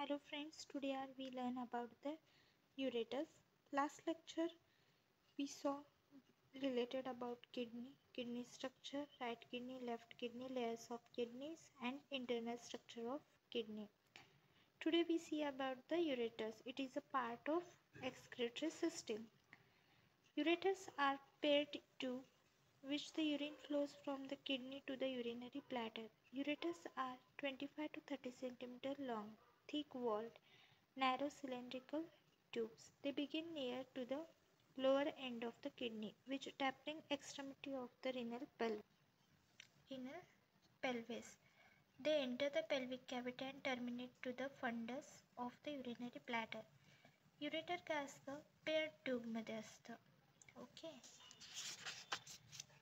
Hello friends, today we learn about the ureters. Last lecture we saw related about kidney structure, right kidney, left kidney, layers of kidneys and internal structure of kidney. Today we see about the ureters. It is a part of excretory system. Ureters are paired tube which the urine flows from the kidney to the urinary bladder. Ureters are 25 to 30 cm long, thick-walled, narrow cylindrical tubes. They begin near to the lower end of the kidney, which tapering extremity of the renal pelvis. They enter the pelvic cavity and terminate to the fundus of the urinary bladder. Ureter काय असतं pair ट्यूबमध्ये असतं. Okay,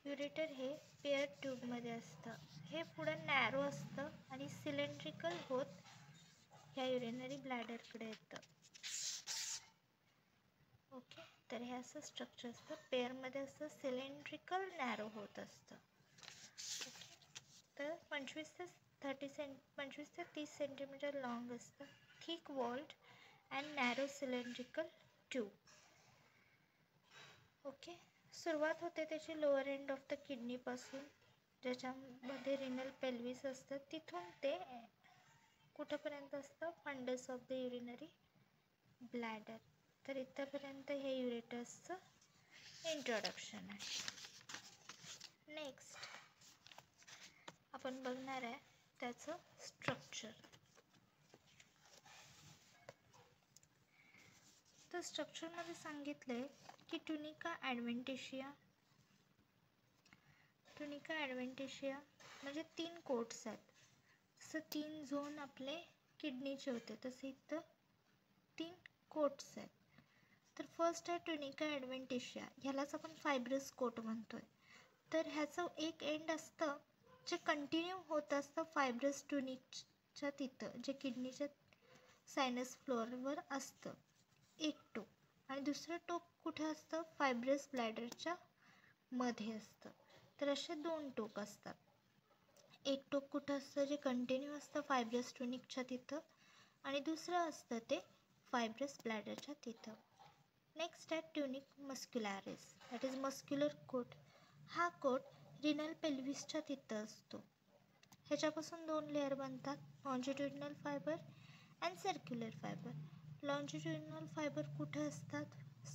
ureter हे pair ट्यूबमध्ये असतं. हे पुढं narrow असतं आणि cylindrical होत ह्या युरिनरी ब्लॅडरकडे येतं. ओके, तर हे असं स्ट्रक्चर असतं. पेअरमध्ये असं सिलेंड्रिकल नॅरो होत असतं. तर 25 ते 30 सेंटीमीटर लॉंग असतं. Thick walled and narrow cylindrical tube. Okay, सुरुवात होते त्याची लोअर एंड ऑफ द किडनीपासून, ज्याच्यामध्ये रिनल पेल्विस असतं. तिथून ते कुठंपर्यंत असतं fundus of the urinary bladder. तर इथंपर्यंत हे युरेटर्सचं इंट्रोडक्शन आहे. नेक्स्ट आपण बघणार आहे त्याचं स्ट्रक्चर. तर स्ट्रक्चरमध्ये सांगितलंय की ट्युनिका ॲडव्हेंटिशिया म्हणजे 3 कोट्स आहेत. जसं 3 झोन आपले किडनीचे होते तसे इथं 3 कोट्स आहेत. तर फर्स्ट आहे ट्युनिका ॲडव्हेंटिशिया. ह्यालाच आपण फायब्रस कोट म्हणतोय. तर ह्याचं एक एंड असतं जे कंटिन्यू होत असतं फायब्रस ट्युनिकच्या तिथं, जे किडनीच्या सायनस फ्लोअरवर असतं एक टोक, आणि दुसरं टोक कुठे असतं फायब्रस ब्लॅडरच्या मध्ये असतं. तर असे 2 टोक असतात. एक टोक कुठं असतं जे कंटिन्यू असतं फायब्रस ट्युनिकच्या तिथं, आणि दुसरं असतं ते फायब्रस ब्लॅडरच्या तिथं. नेक्स्ट आहे tunic muscularis, that is muscular coat. हा कोट रिनल पेल्विसच्या तिथं असतो. ह्याच्यापासून 2 लेअर बनतात, longitudinal fibre and circular fibre. Longitudinal fibre कुठे असतात?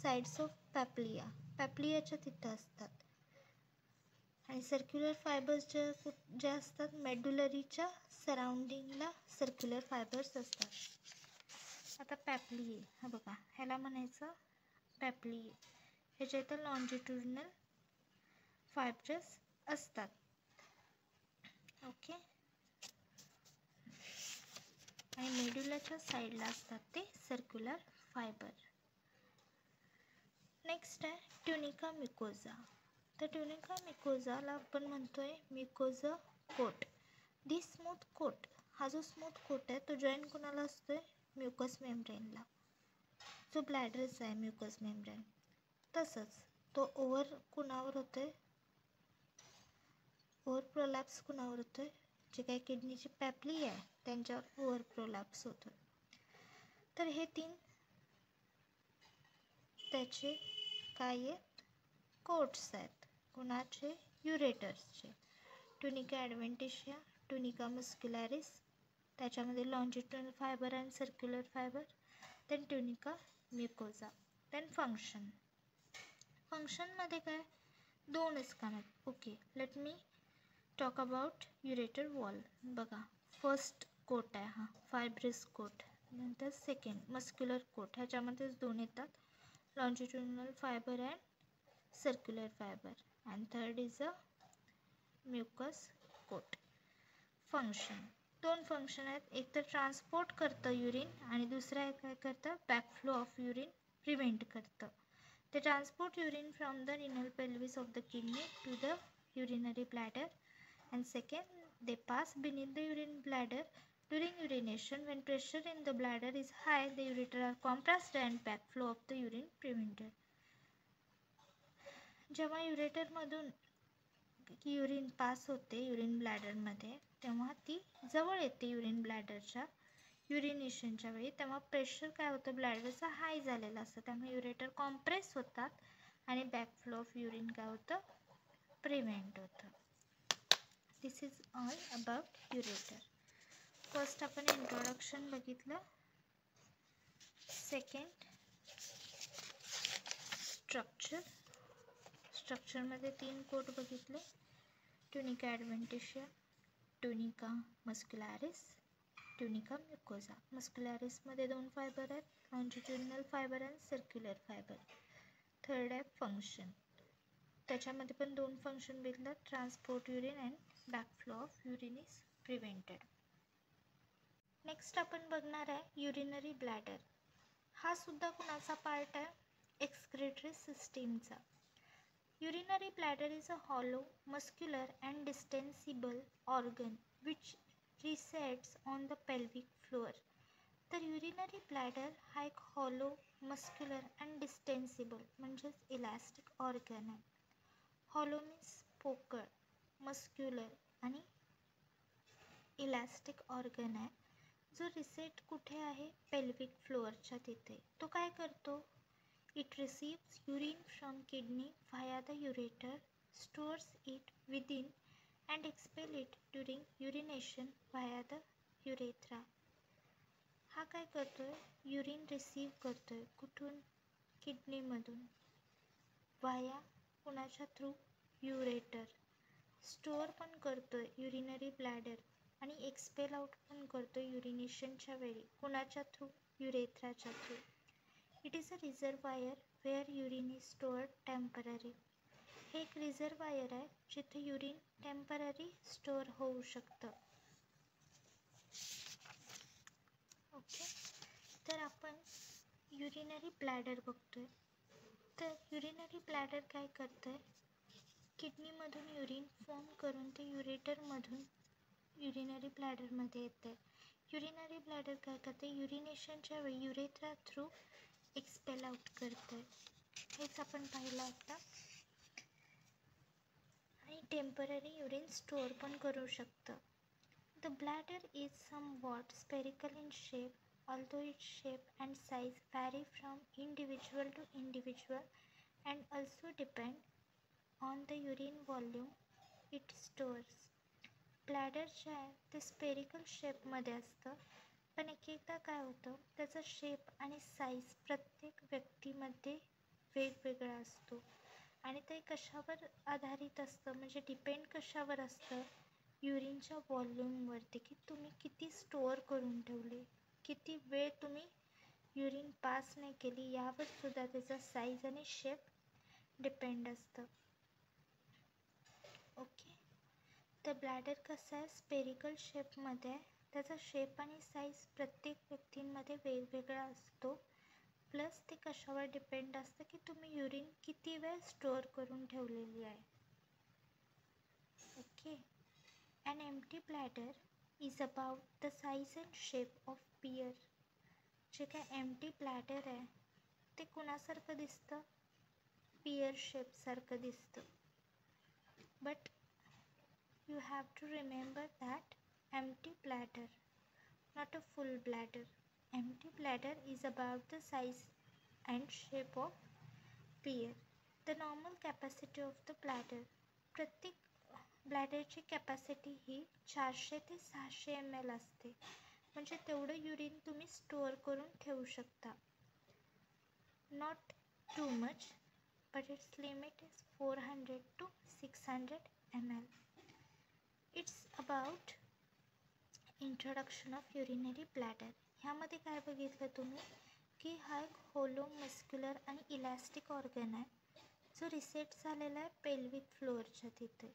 साइड्स ऑफ पॅप्लियाच्या तिथं असतात. आणि सर्क्युलर फायबर्स ज्या असतात मेडुलरीच्या सराउंडिंगला सर्क्युलर फायबर्स असतात. आता पॅप्लिये, हा बघा, ह्याला म्हणायचं पॅप्लिये. ह्याच्या इथं लॉन्जिट्युडिनल फायबर्स असतात. ओके, आणि मेडुलाच्या साईडला असतात ते सर्क्युलर फायबर. नेक्स्ट आहे ट्युनिका म्युकोजा. तर ट्युनिका म्युकोजाला आपण म्हणतोय म्युकोजा कोट. दिस स्मूथ कोट, हा जो स्मूथ कोट आहे तो जॉईन कुणाला असतोय? म्युकस मेम्ब्रेनला. जो ब्लॅडरचा आहे म्युकस मेम्ब्रेन. तसंच तो ओव्हर कुणावर होतोय? ओव्हर प्रोलॅप्स कुणावर होतोय? जे काही किडनीची पॅप्ली आहे त्यांच्यावर ओव्हर प्रोलॅप्स होतोय. तर हे 3 त्याचे काय आहेत? कोट्स आहेत. कुणाचे? युरेटर्सचे. ट्युनिका ॲडव्हेंटिशिया, ट्युनिका मस्क्युलॅरिस, त्याच्यामध्ये longitudinal fibre and circular fibre, then tunica mucosa. Then फंक्शनमध्ये काय? 2च काम आहेत. Okay, let me talk about ureter wall. बघा, फर्स्ट कोट आहे हा फायब्रस कोट, नंतर सेकंड मस्क्युलर कोट. ह्याच्यामध्येच 2 येतात, longitudinal fiber and circular fiber, and third is a mucus coat. Function 2 function आहेत. एक तर ट्रान्सपोर्ट करतं युरिन आणि दुसरं आहे काय करतं? बॅकफ्लो ऑफ युरिन प्रिव्हेंट करतं. ते transport urine from the renal pelvis of the kidney to the urinary bladder, and second they pass beneath the urine bladder. During urination, when pressure in the bladder is high, the ureter are compressed and backflow of the urine prevented. जेव्हा युरेटरमधून urine pass होते urine ब्लॅडरमध्ये, तेव्हा ती जवळ येते urine ब्लॅडरच्या, युरिनेशनच्या वेळी, तेव्हा pressure काय होतं ब्लॅडरचा हाय झालेला असतं, त्यामुळे युरेटर कॉम्प्रेस होतात आणि बॅकफ्लो ऑफ युरिन काय होतं प्रिव्हेंट होतं. This is all about ureter. First आपण इंट्रोडक्शन बघितलं. सेकंड स्ट्रक्चरमध्ये 3 कोट बघितले. Tunica adventitia, tunica muscularis, tunica mucosa. मस्क्युलॅरिसमध्ये 2 फायबर आहेत, लॉन्जिट्युडिनल फायबर आणि सर्क्युलर फायबर. थर्ड आहे फंक्शन, त्याच्यामध्ये पण 2 फंक्शन बघितलं, transport urine and backflow of urine is prevented. Next आपण बघणार आहे युरिनरी ब्लॅडर. हा सुद्धा कुणाचा पार्ट आहे, एक्सक्रिटरी सिस्टीमचा. Urinary bladder is a hollow, muscular and distensible organ which resides on the pelvic floor. तर urinary bladder हा एक hollow, muscular and distensible म्हणजेच इलॅस्टिक ऑर्गन आहे. hollow means पोकळ, muscular आणि इलॅस्टिक ऑर्गन आहे, जो रिसेट कुठे आहे पेल्विक फ्लोअरच्या तिथे. तो काय करतो, it receives urine from kidney via the ureter, stores it within and expels it during urination via the urethra. हा काय करतोय, युरिन रिसीव करतोय कुठून, किडनीमधून, व्हाया कुणाच्या थ्रू, युरेटर. स्टोअर पण करतोय युरिनरी ब्लॅडर आणि एक्सपेल आउट पण करतोय युरिनेशनच्या वेळी, कुणाच्या थ्रू, युरेथ्राच्या through. It is a reservoir where urine is stored temporarily. हे एक रिझर्वायर आहे जिथे युरिन टेम्पररी स्टोअर होऊ शकतं. ओके, तर आपण युरिनरी ब्लॅडर बघतोय. तर युरिनरी ब्लॅडर काय करतंय, किडनीमधून युरिन फॉर्म करून ते युरेटरमधून युरिनरी ब्लॅडरमध्ये येतं. युरिनरी ब्लॅडर काय करते, युरिनेशनच्या वेळी युरेथ्रा थ्रू एक्सपेल आउट करतं, हेच आपण पाहिलं आता. आणि टेम्पररी युरिन स्टोअर पण करू शकतं. The bladder is somewhat spherical in shape, although its shape and size vary from individual to individual and also depend on the urine volume it stores. Bladder जे आहे ते स्पेरिकल शेपमध्ये असतं, पण एकदा काय होतं, त्याचा शेप आणि साईज प्रत्येक व्यक्तीमध्ये वेगवेगळा असतो. आणि ते कशावर आधारित असतं, म्हणजे डिपेंड कशावर असतं, युरिनच्या व्हॉल्यूमवरती, की तुम्ही किती स्टोअर करून ठेवले, किती वेळ तुम्ही युरिन पास नाही केली, यावर सुद्धा त्याचा साईज आणि शेप डिपेंड असतं. ओके, तर ब्लॅडर कसं आहे, स्पेरिकल शेपमध्ये आहे, त्याचा शेप आणि साईज प्रत्येक व्यक्तींमध्ये वेगवेगळा असतो. प्लस ते कशावर डिपेंड असतं, की तुम्ही युरिन किती वेळ स्टोअर करून ठेवलेली आहे. Okay, an empty bladder is about the size and shape of pear. जे काय एम्प्टी ब्लॅडर आहे ते कुणासारखं दिसतं, पियर शेपसारखं दिसतं. But you have to remember that empty bladder, not a full bladder. Empty bladder is about the size and shape of pear. The normal capacity of the bladder, प्रत्येक ब्लॅडरची capacity ही 400 ते 600 ml असते, म्हणजे तेवढं urine तुम्ही store करून ठेवू शकता. Not too much, but its limit is 400 to 600 ml. It's about introduction of urinary bladder. ह्यामध्ये काय बघितलं तुम्ही, की हा एक होलो, मस्क्युलर आणि इलॅस्टिक ऑर्गन आहे, जो रिसेट झालेला आहे पेल्विक फ्लोअरच्या तिथे.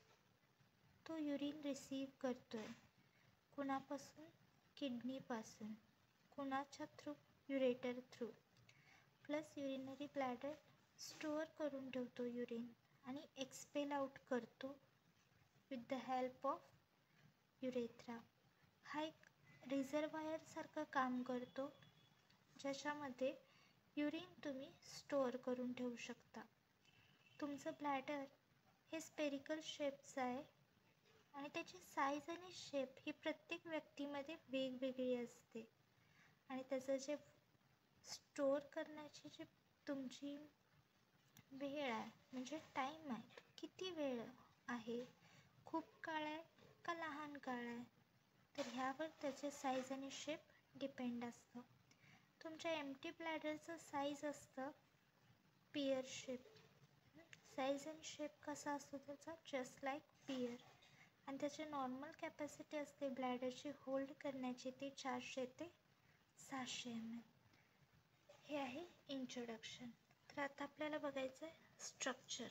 तो युरिन रिसीव करतोय कुणापासून, किडनीपासून, कुणाच्या through, ureter through. Plus urinary bladder store करून ठेवतो युरिन आणि एक्सपेल आउट करतो with the help of urethra. हा एक रिझर्वायरसारखं काम करतो, ज्याच्यामध्ये युरिन तुम्ही स्टोअर करून ठेवू शकता. तुमचं ब्लॅडर हे स्पेरिकल शेपचं आहे आणि त्याची साईज आणि शेप ही प्रत्येक व्यक्तीमध्ये वेगवेगळी असते. आणि त्याचं जे स्टोअर करण्याची जी तुमची वेळ आहे म्हणजे टाईम आहे, किती वेळ आहे, खूप काळ आहे का लहान काळ आहे, तर ह्यावर त्याचे साईज आणि शेप डिपेंड असतं. तुमच्या एम्प्टी ब्लॅडरचं साईज असतं पियर शेप. साईज आणि शेप कसा असतो त्याचा, जस्ट लाईक पियर. आणि त्याची नॉर्मल कॅपॅसिटी असते ब्लॅडरची होल्ड करण्याची ती 400 ते 600 ml. हे आहे इंट्रोडक्शन. तर आता आपल्याला बघायचं आहे स्ट्रक्चर.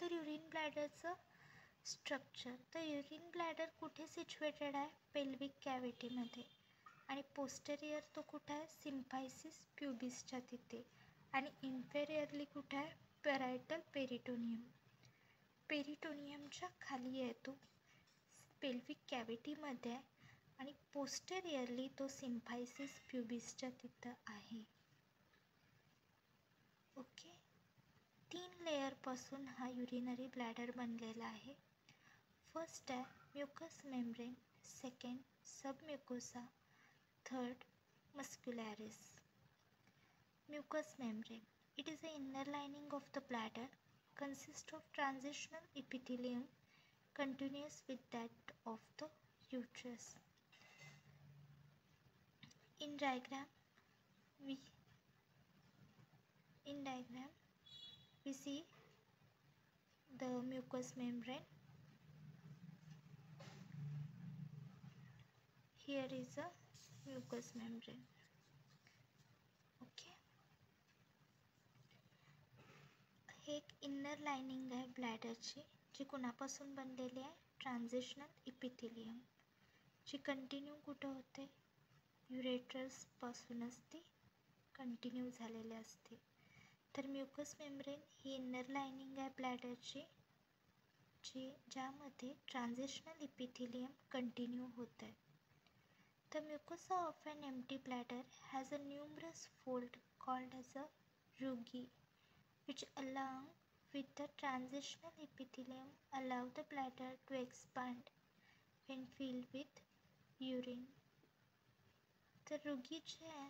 तर युरिन ब्लॅडरचं स्ट्रक्चर. तर युरिन ब्लॅडर कुठे सिच्युएटेड आहे, पेल्विक कॅव्हिटीमध्ये. आणि पोस्टेरियर तो कुठे आहे, सिम्फायसिस प्युबिसच्या तिथे. आणि इन्फेरियरली कुठे आहे, पॅरायटल पेरिटोनियम. पेरिटोनियमच्या खाली आहे तो, पेल्विक कॅव्हिटीमध्ये आहे. आणि पोस्टेरियरली तो सिम्फायसिस प्युबिसच्या तिथं आहे. ओके. 3 लेअरपासून हा युरिनरी ब्लॅडर बनलेला आहे. फर्स्ट आहे mucous membrane, second submucosa, third muscularis. Mucous membrane. It is the inner lining of the bladder, consists of transitional epithelium continuous with that of the uterus. In diagram we see the mucous membrane. Here is a mucous membrane. Okay. हे एक inner lining आहे ब्लॅडरची, जी कुणापासून बनलेली आहे, ट्रान्झिशनल epithelium, जी continue कुठं होते, युरेट्रसपासूनच ती continue झालेली असते. तर म्युकस मेम्ब्रेन ही इनर लाइनिंग आहे ब्लॅडरची, ज्यामध्ये ट्रान्झिशनल इपिथिलियम कंटिन्यू होत आहे. The mucosa of an empty bladder has a numerous fold called as a rugae, which along with the transitional epithelium allow the bladder to expand when filled with urine. तर रुगी जे आहे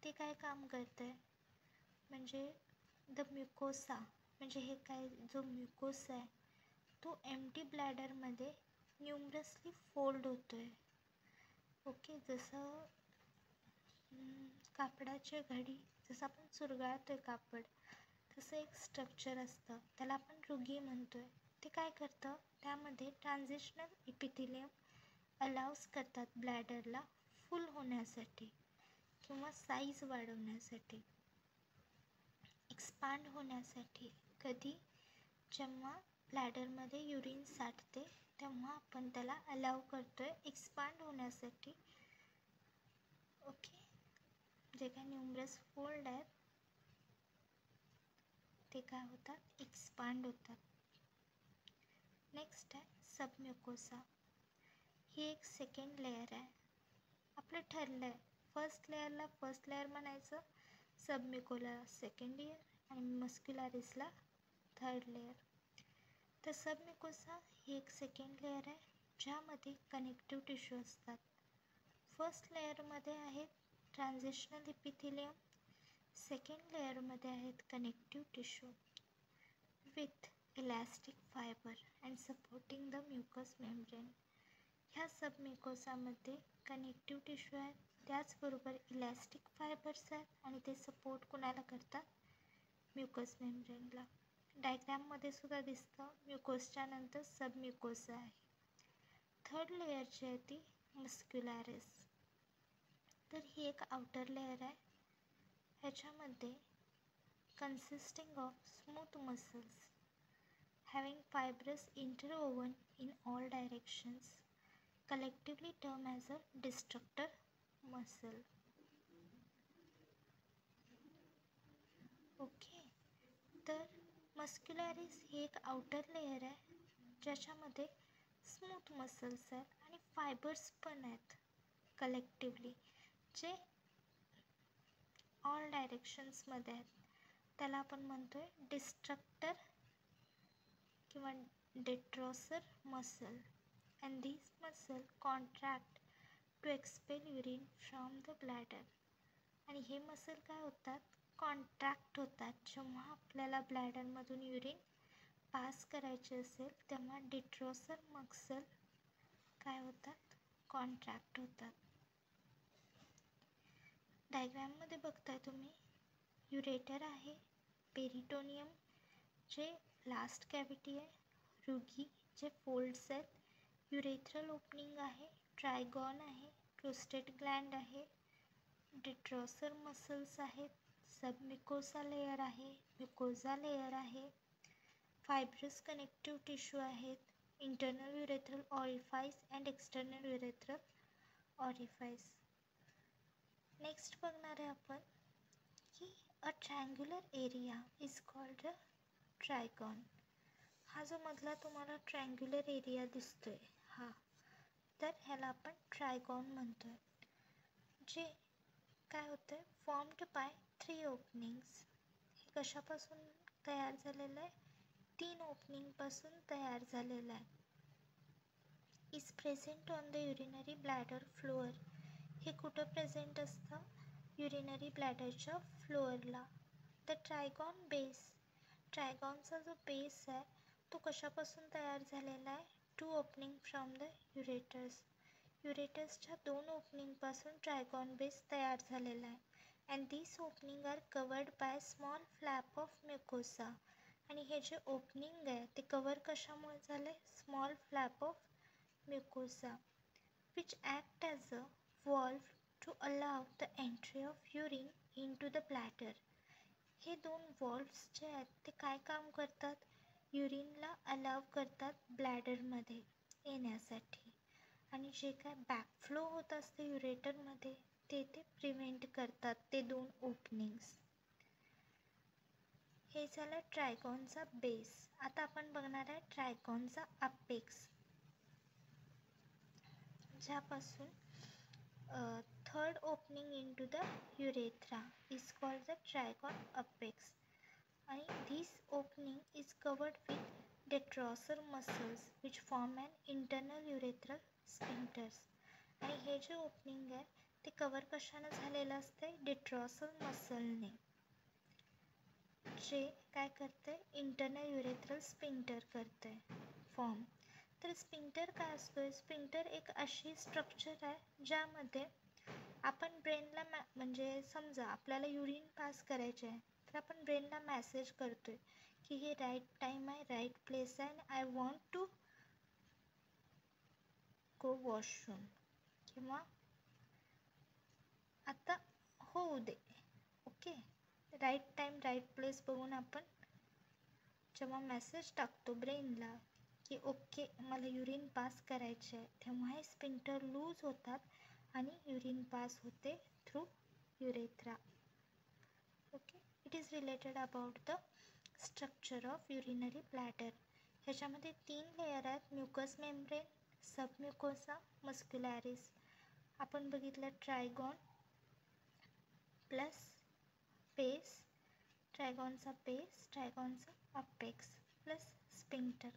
ते काय काम करत आहे, म्हणजे द म्युकोसा म्हणजे हे काय, जो म्युकोसा आहे तो एम्प्टी ब्लॅडरमध्ये न्यूमरसली फोल्ड होतो आहे. ओके. जसं कापडाच्या घडी, जसं आपण चुरगाळतो आहे कापड, तसं एक स्ट्रक्चर असतं, त्याला आपण रुगी म्हणतो आहे. ते काय करतं, त्यामध्ये ट्रान्झिशनल इपिथिलियम अलाउज करतात ब्लॅडरला फुल होण्यासाठी किंवा साईज वाढवण्यासाठी, एक्सपांड होण्यासाठी. कधी, जेव्हा ब्लॅडरमध्ये युरिन साठते तेव्हा आपण त्याला अलाव करतो आहे एक्सपांड होण्यासाठी. ओके. जे काय न्यूमरस फोल्ड आहेत ते काय होतात, एक्सपांड होतात. नेक्स्ट आहे सबम्युकोसा. ही एक सेकंड लेअर आहे. आपलं ठरलं आहे फर्स्ट लेअर म्हणायचं, सबम्युकोला सेकंड लेअर आणि मस्क्युलॅरिसला थर्ड लेअर. तर सबम्युकोसा ही एक सेकंड लेअर आहे, ज्यामध्ये कनेक्टिव्ह टिश्यू असतात. फर्स्ट लेअरमध्ये आहेत ट्रान्झिशनल इपिथिलियम, सेकंड लेअरमध्ये आहेत connective tissue with elastic fibre and supporting the mucous membrane. ह्या सबम्युकोसामध्ये कनेक्टिव्ह टिश्यू आहेत, त्याचबरोबर इलॅस्टिक फायबर्स आहेत आणि ते सपोर्ट कुणाला करतात, म्युकस मेम्ब्रेनला. डायग्राममध्ये सुद्धा दिसतं, म्युकोसच्या नंतर सबम्युकोसा आहे. थर्ड लेअर जी आहे ती मस्क्युलॅरिस. तर ही एक आउटर लेअर आहे, ह्याच्यामध्ये consisting of smooth muscles having fibrous interwoven in all directions, collectively term as a destructor muscle. Okay. तर मस्क्युलॅरिस ही एक आउटर लेअर आहे, ज्याच्यामध्ये स्मूथ मसल्स आहेत आणि फायबर्स पण आहेत कलेक्टिवली, जे ऑल डायरेक्शन्समध्ये आहेत. त्याला आपण म्हणतो आहे डिस्ट्रक्टर किंवा detrusor muscle. And these muscle contract to expel urine from the bladder. आणि हे मसल काय होतात, कॉन्ट्रॅक्ट होतात. जेव्हा आपल्याला ब्लॅडरमधून युरिन पास करायचे असेल तेव्हा डिट्रोसर मसल काय होतात, कॉन्ट्रॅक्ट होतात. डायग्राममध्ये बघताय तुम्ही, युरेटर आहे, पेरिटोनियम जे लास्ट कॅव्हिटी आहे, रुगी जे फोल्ड्स आहेत, युरेथ्रल ओपनिंग आहे, ट्रायगॉन आहे, प्रोस्टेट ग्लँड आहे, डिट्रोसर मसल्स आहेत, सबम्युकोसा लेयर आहे, म्युकोजा लेयर आहे, फायब्रस कनेक्टिव्ह टिश्यू आहेत, internal urethral orifice and external urethral orifice. Next बघणार आहे आपण की a triangular area is called a trigone. हा जो मधला तुम्हाला ट्रायंग्युलर एरिया दिसतोय हा, तर ह्याला आपण ट्रायगॉन म्हणतोय. जे काय होतं, फॉर्म्ड बाय 3 ओपनिंग्स. हे कशापासून तयार झालेलं आहे, 3 ओपनिंगपासून तयार झालेलं आहे. Is present on the urinary bladder floor. हे कुठं प्रेझेंट असतं, युरिनरी ब्लॅडरच्या फ्लोअरला. द ट्रायगॉन बेस, ट्रायगॉनचा जो बेस आहे तो कशापासून तयार झालेला आहे, 2 ओपनिंग फ्रॉम द युरेटर्स. युरेटर्सच्या 2 ओपनिंगपासून ट्रायगॉन बेस तयार झालेला आहे. And this opening are covered by small flap of mucosa. आणि हे जे ओपनिंग आहे ते कवर कशामुळे झाले, small flap of mucosa which act as a valve to allow the entry of urine into the bladder. हे 2 वॉल्व्स जे आहेत ते काय काम करतात, युरिनला अलाव करतात ब्लॅडरमध्ये येण्यासाठी. आणि जे काय बॅकफ्लो होत असते युरेटरमध्ये ते प्रिव्हेंट करतात, ते 2 ओपनिंग्स. हे झालं ट्रायगॉनचा बेस. आता आपण बघणार आहे ट्रायगॉनचा अपेक्स, ज्यापासून third opening into the urethra is called the trigon apex. And this opening is covered with detrusor muscles which form an internal urethral sphincters. आणि हे जे ओपनिंग आहे ते कवर कशाने झालेलं असते, डिट्रॉसल मसलने, जे काय करते, इंटरनल युरेथ्रल स्पिंक्टर करते फॉर्म. तर स्पिंक्टर काय असतो, स्पिंक्टर एक अशी स्ट्रक्चर आहे ज्यामध्ये आपण ब्रेनला म्हणजे समजा आपल्याला युरिन पास करायचे आहे तर आपण ब्रेनला मेसेज करतोय की हे राईट टाईम आहे, राईट प्लेस आहे, आणि I want to go washroom, किंवा आता होऊ दे. Okay, right time right place बघून आपण जेव्हा मेसेज टाकतो ब्रेनला की ओके मला युरिन पास करायचे आहे, तेव्हा हे स्पिंक्टर लूज होतात आणि युरिन पास होते through urethra. Okay, it is related about the structure of urinary bladder. ह्याच्यामध्ये 3 लेयर आहेत, म्युकस मेम्ब्रेन, सबम्युकोसा, मस्क्युलॅरिस. आपण बघितलं ट्रायगॉन प्लस बेस, ट्रायगॉनचा बेस, ट्रायगॉनचा अपेक्स प्लस स्पिंक्टर.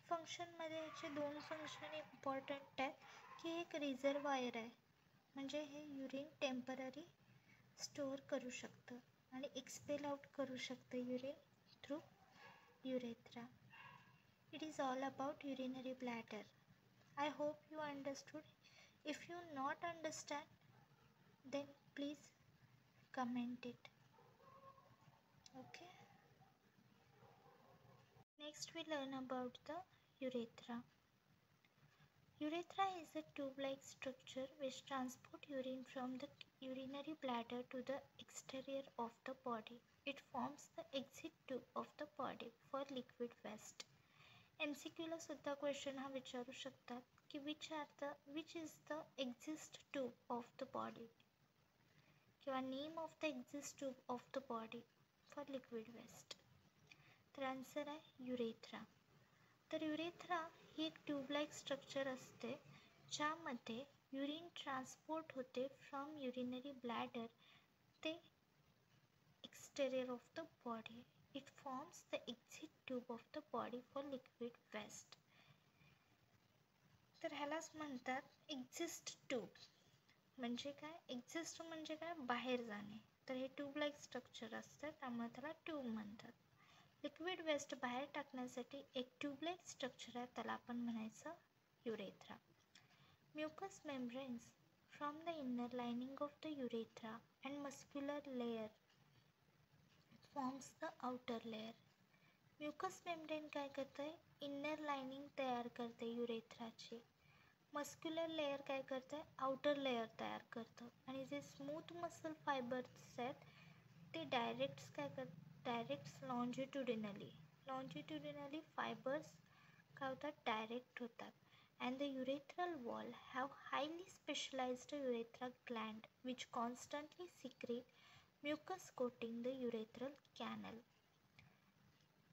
फंक्शनमध्ये याचे 2 फंक्शन इम्पॉर्टंट आहेत की एक रिझर्वायर आहे, म्हणजे हे युरिन टेम्पररी स्टोअर करू शकतं आणि एक्सपेल आउट करू शकतं urine through urethra. It is all about urinary bladder. I hope you understood. If you not understand then please comment it. Okay, next we learn about the urethra. Urethra is a tube-like structure which transport urine from the urinary bladder to the exterior of the body. It forms the exit tube of the body for liquid waste. MCQ ला सुद्धा question हा विचारू शकतात की which is the exit tube of the body, किंवा name of the exist tube of the body for liquid waste. तर answer आहे urethra. तर युरेथ्रा ही एक ट्यूबलाईक स्ट्रक्चर असते ज्यामध्ये युरिन ट्रान्सपोर्ट होते फ्रॉम युरिनरी ब्लॅडर ते exterior of the body. It forms the exit tube of the body for liquid waste. तर ह्यालाच म्हणतात एक्झिस्ट ट्यूब. म्हणजे काय? एक्झिस्ट म्हणजे काय? बाहेर जाणे. तर हे ट्यूब लाईक स्ट्रक्चर असतं, त्यामुळे त्याला ट्यूब म्हणतात. लिक्विड वेस्ट बाहेर टाकण्यासाठी एक ट्यूब लाईक स्ट्रक्चर आहे, त्याला आपण म्हणायचं urethra. Mucus membranes from the inner lining of the urethra and muscular layer forms the outer layer. Mucous membrane काय करते? इनर लाइनिंग तयार करते युरेथ्राची. मस्क्युलर लेयर काय करते? आउटर लेयर तयार करतं. आणि जे स्मूथ मसल फायबर्स आहेत ते डायरेक्ट लॉन्जिट्युडिनली फायबर्स काय होतात? डायरेक्ट होतात. And the urethral wall have highly specialized urethra gland which constantly secrete mucus coating the urethral canal.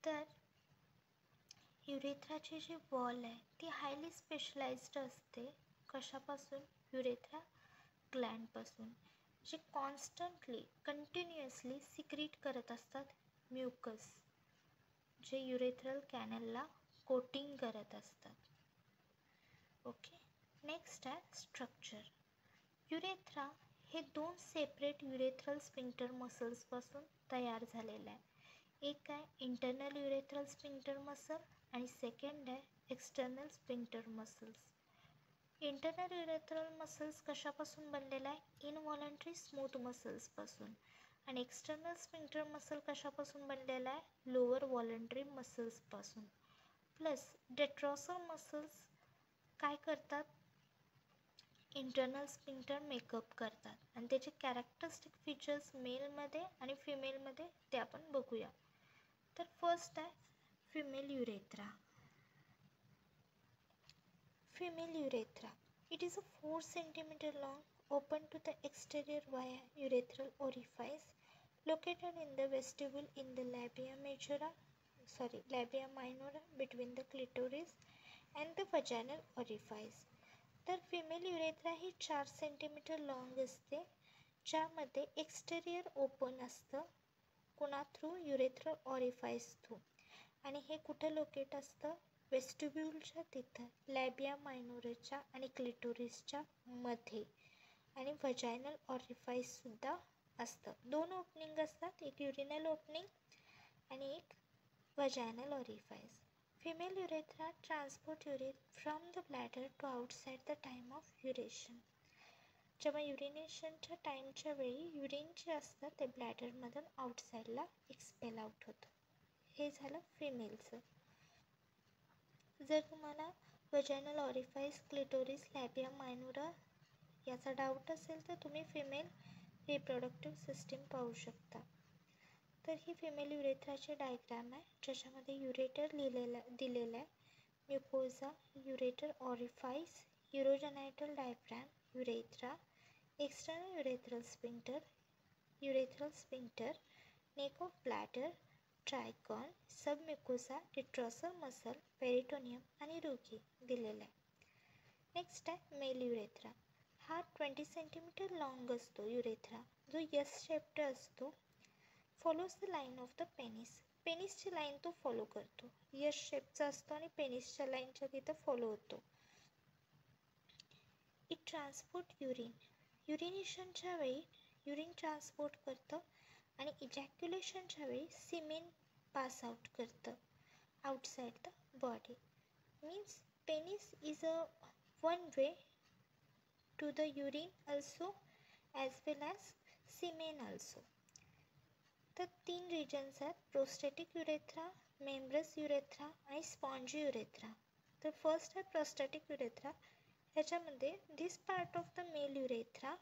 तर युरेथ्राची जी वॉल आहे ती हायली स्पेशलाइज्ड असते. कशापासून? युरेथ्रा ग्लँडपासून, जे कंटिन्युअसली सिक्रीट करत असतात म्युकस, जे युरेथ्रल कॅनलला कोटिंग करत असतात. ओके, नेक्स्ट आहे स्ट्रक्चर. युरेथ्रा हे 2 सेपरेट युरेथ्रल स्फिंक्टर मसल्सपासून तयार झालेलं आहे. एक आहे इंटरनल युरेथ्रल स्फिंक्टर मसल आणि सेकंड आहे external sphincter muscles. Internal urethral muscles कशापासून बनलेला आहे? इनव्हॉलंटरी स्मूथ मसल्सपासून. आणि एक्सटर्नल स्फिंक्टर मसल कशापासून बनलेला आहे? लोअर व्हॉलंटरी मसल्सपासून. प्लस डेट्रॉसर मसल्स काय करतात? इंटरनल स्फिंक्टर मेकअप करतात. आणि त्याचे कॅरेक्टरिस्टिक फीचर्स मेलमध्ये आणि फिमेलमध्ये ते आपण बघूया. तर फर्स्ट आहे female urethra. Female urethra. It is a 4 cm long, open to the exterior via urethral orifice, located in the vestibule in the labia minora between the clitoris and the vaginal orifice. तर female urethra ही 4 cm long असते, ज्यामध्ये exterior open असतं. कुणा through? Urethral orifice through. आणि हे कुठं locate असतं? वेस्टिब्यूलच्या तिथं, लॅबिया मायनोरच्या आणि क्लिटोरिसच्या मध्ये. आणि व्हजायनल ऑरिफाईससुद्धा असतं. 2 ओपनिंग असतात, एक युरिनल ओपनिंग आणि एक vaginal orifice. Female urethra transport urine from the bladder to outside the time of urination. जेव्हा युरिनेशनच्या टाईमच्या वेळी युरिन जे असतं ते ब्लॅडरमधून आउटसाईडला एक्सपेल आउट होतं. हे झालं फिमेलचं. जर तुम्हाला व्हजायनल ऑरिफाईस, क्लिटोरिस, लॅबिया मायनोरा याचा डाऊट असेल तर तुम्ही फिमेल रिप्रोडक्टिव्ह सिस्टीम पाहू शकता. तर ही फिमेल युरेथ्राची डायग्राम आहे, ज्याच्यामध्ये युरेटर दिलेलं आहे. Mucosa, ureter orifice, urogenital diaphragm, urethra, external urethral sphincter, neck of bladder, trigone, submucosa, detrusor muscle, peritoneum आणि रुकी दिलेला आहे. नेक्स्ट आहे मेल युरेथ्रा. हा 20 cm लॉंग असतो युरेथ्रा, जो यस शेप्ड असतो. Follows the line of the penis. पेनिसची लाईन तो फॉलो करतो. यस शेपचा असतो आणि पेनिसच्या लाईनच्या तिथं फॉलो होतो. It transport urine. युरिनेशनच्या वेळी युरिन ट्रान्सपोर्ट करतं आणि इजॅक्युलेशनच्या वेळी सिमेन पास आउट करतं outside the body. Means penis is a one way to the urine also as well as semen also. तर 3 रिजन्स आहेत, प्रोस्टॅटिक युरेथ्रा, मेम्ब्रस युरेथ्रा आणि spongy urethra. तर फर्स्ट आहे प्रोस्टॅटिक युरेथ्रा. ह्याच्यामध्ये this part of the male urethra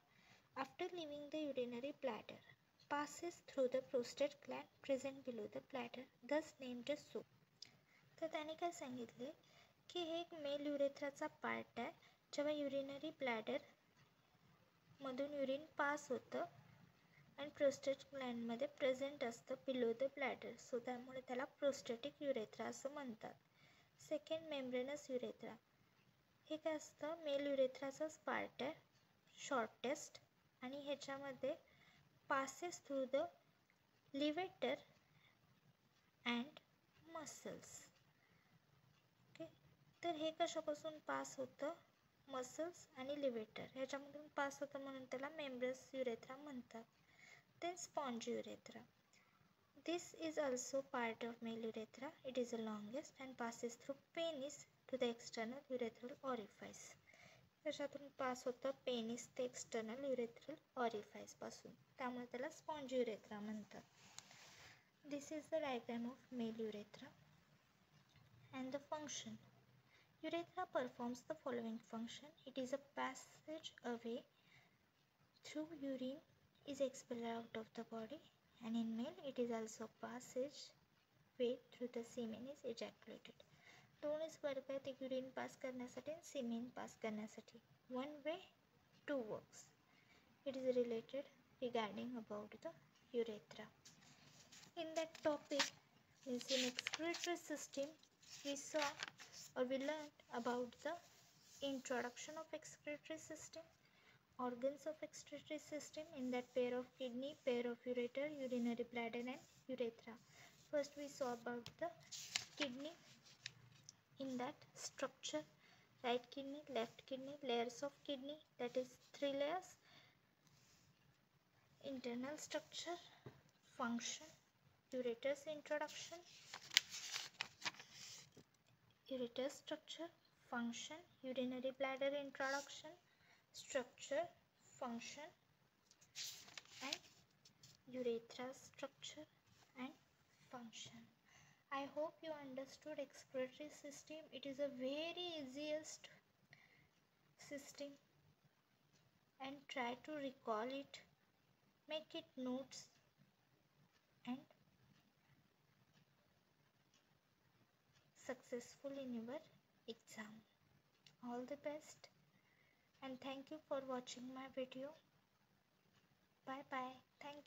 after leaving the urinary bladder passes through the prostate gland present below the bladder, thus named as so. तर त्याने काय सांगितले की हे एक मेल युरेथ्राचा पार्ट आहे, जेव्हा युरिनरी ब्लॅडर मधून युरिन पास होतं आणि प्रोस्टेट ग्लँडमध्ये प्रेझेंट असतं बिलो द ब्लॅडर, सो त्यामुळे त्याला प्रोस्टॅटिक युरेथ्रा असं म्हणतात. Second membranes urethra. हे काय असतं? मेल युरेथ्राचाच पार्ट आहे, शॉर्टेस्ट, आणि ह्याच्यामध्ये passes through the levator and muscles. Okay, तर हे कशापासून पास होतं? मसल्स आणि लिव्हेटर ह्याच्यामधून पास होतं म्हणून त्याला मेम्ब्रेस युरेथ्रा म्हणतात. Then sponge urethra. This is also part of male urethra. It is the longest and passes through penis to the external urethral orifice. त्याच्यातून पास होतं पेनिस ते एक्सटर्नल युरेथ्रल ऑरिफाईस पासून, त्यामुळे त्याला स्पॉन्ज युरेथ्रा म्हणतात. This is the diagram of male urethra and the function. Urethra performs the following function. It is a passage away through urine is expelled out of the body, and in male it is also passage way through the semen is ejaculated. दोनच work आहेत, एक urine pass करण्यासाठी आणि semen pass करण्यासाठी. One way two works. It is related regarding about the urethra. In that topic, means in excretory system, we saw or we learned about the introduction of excretory system, organs of excretory system, in that pair of kidney, pair of ureter, urinary bladder and urethra. First we saw about the kidney. In that structure, right kidney, left kidney, layers of kidney, that is 3 layers. Internal structure, function, ureter's introduction, ureter structure, function, urinary bladder introduction, structure, function, and urethra structure and function. I hope you understood excretory system. It is a very easiest system, and try to recall it, make it notes, and successful in your exam. All the best, and thank you for watching my video. Bye bye. Thank you.